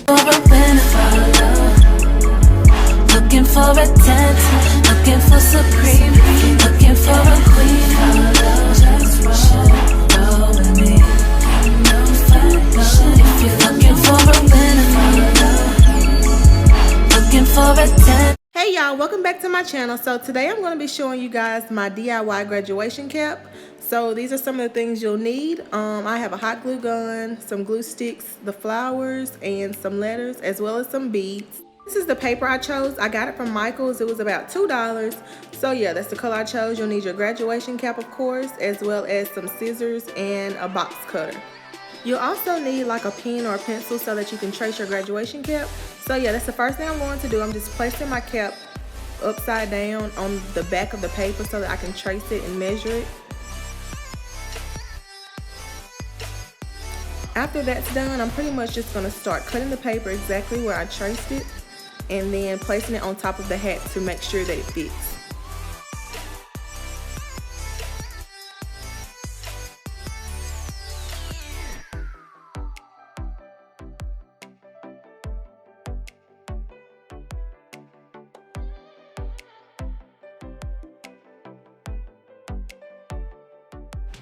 Looking for attention, looking for supreme, looking for a queen. Just roll with me. If you're looking for a winner, looking for attention. Hey y'all, welcome back to my channel. So today I'm going to be showing you guys my DIY graduation cap. So these are some of the things you'll need. I have a hot glue gun, some glue sticks, the flowers, and some letters, as well as some beads. This is the paper I chose. I got it from Michael's. It was about $2. So yeah, that's the color I chose. You'll need your graduation cap, of course, as well as some scissors and a box cutter. You'll also need like a pen or a pencil so that you can trace your graduation cap. So yeah, that's the first thing I'm going to do. I'm just placing my cap upside down on the back of the paper so that I can trace it and measure it. After that's done, I'm pretty much just going to start cutting the paper exactly where I traced it and then placing it on top of the hat to make sure that it fits.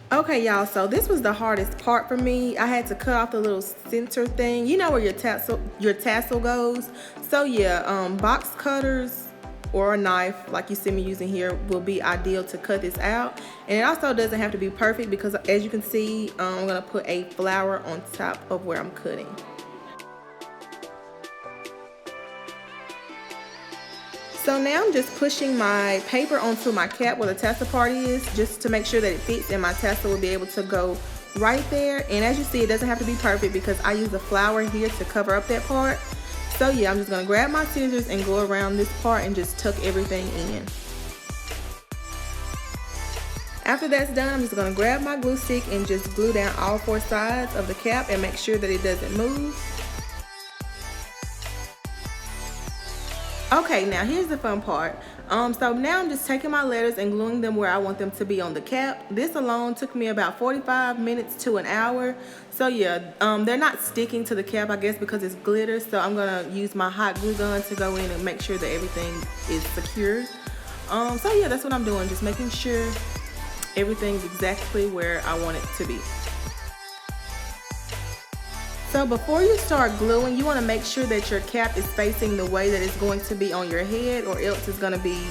Okay y'all, so this was the hardest part for me. I had to cut off the little center thing, you know, where your tassel goes. So yeah, box cutters or a knife like you see me using here will be ideal to cut this out. And it also doesn't have to be perfect because as you can see, I'm gonna put a flower on top of where I'm cutting. So now I'm just pushing my paper onto my cap where the tassel part is, just to make sure that it fits and my tassel will be able to go right there. And as you see, it doesn't have to be perfect because I use a flower here to cover up that part. So yeah, I'm just gonna grab my scissors and go around this part and just tuck everything in. After that's done, I'm just gonna grab my glue stick and just glue down all four sides of the cap and make sure that it doesn't move. Okay, now here's the fun part. So now I'm just taking my letters and gluing them where I want them to be on the cap. This alone took me about 45 minutes to an hour. So yeah, they're not sticking to the cap, I guess, because it's glitter. So I'm gonna use my hot glue gun to go in and make sure that everything is secure. So yeah, that's what I'm doing, just making sure everything's exactly where I want it to be. So before you start gluing, you want to make sure that your cap is facing the way that it's going to be on your head, or else it's going to be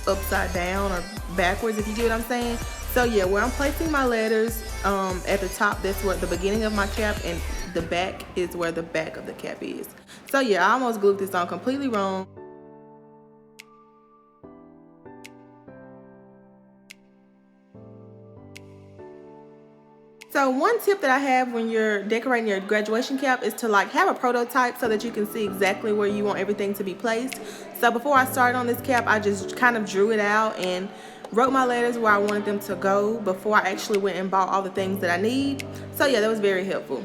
upside down or backwards, if you get what I'm saying. So yeah, where I'm placing my letters, at the top, that's where the beginning of my cap, and the back is where the back of the cap is. So yeah, I almost glued this on completely wrong. So one tip that I have when you're decorating your graduation cap is to like have a prototype so that you can see exactly where you want everything to be placed. So before I started on this cap, I just kind of drew it out and wrote my letters where I wanted them to go before I actually went and bought all the things that I need. So yeah, that was very helpful.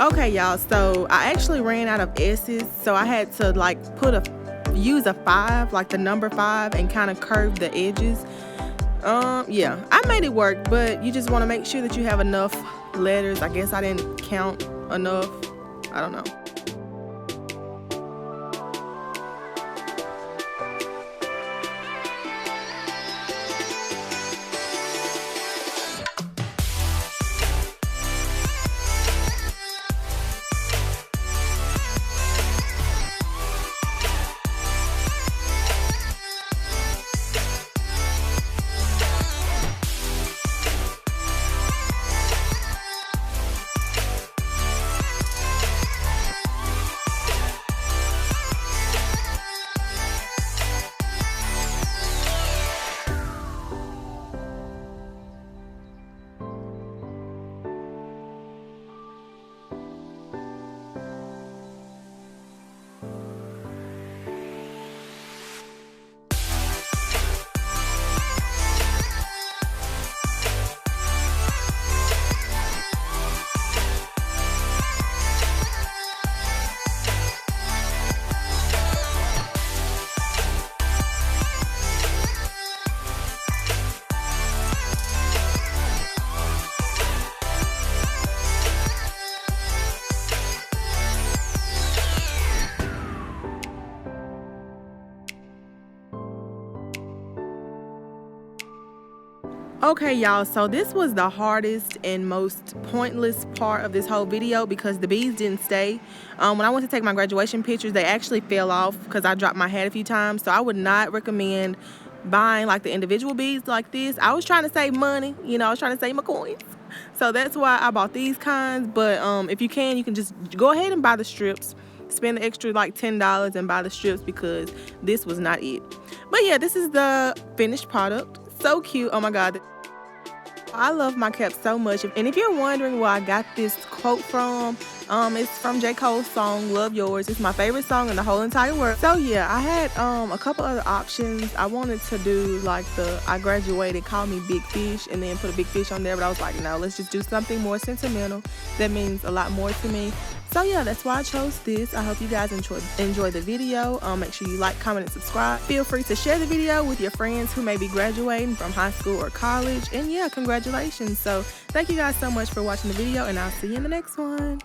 Okay y'all, so I actually ran out of S's, so I had to like use a 5, like the number 5, and kind of curve the edges. Yeah, I made it work, but you just want to make sure that you have enough letters. I guess I didn't count enough, I don't know. Okay, y'all, so this was the hardest and most pointless part of this whole video because the beads didn't stay. When I went to take my graduation pictures, they actually fell off because I dropped my hat a few times. So I would not recommend buying like the individual beads like this. I was trying to save money, you know, I was trying to save my coins. So that's why I bought these kinds. But if you can just go ahead and buy the strips. Spend the extra like $10 and buy the strips because this was not it. But yeah, this is the finished product. So cute. Oh my god, I love my cap so much. And if you're wondering where I got this quote from, it's from J.Coles' song Love Yourz. It's my favorite song in the whole entire world. So yeah, I had a couple other options. I wanted to do like the I graduated, call me big fish, and then put a big fish on there, but I was like, no, let's just do something more sentimental that means a lot more to me. So yeah, that's why I chose this. I hope you guys enjoy the video. Make sure you like, comment, and subscribe. Feel free to share the video with your friends who may be graduating from high school or college. And yeah, congratulations. So thank you guys so much for watching the video, and I'll see you in the next one.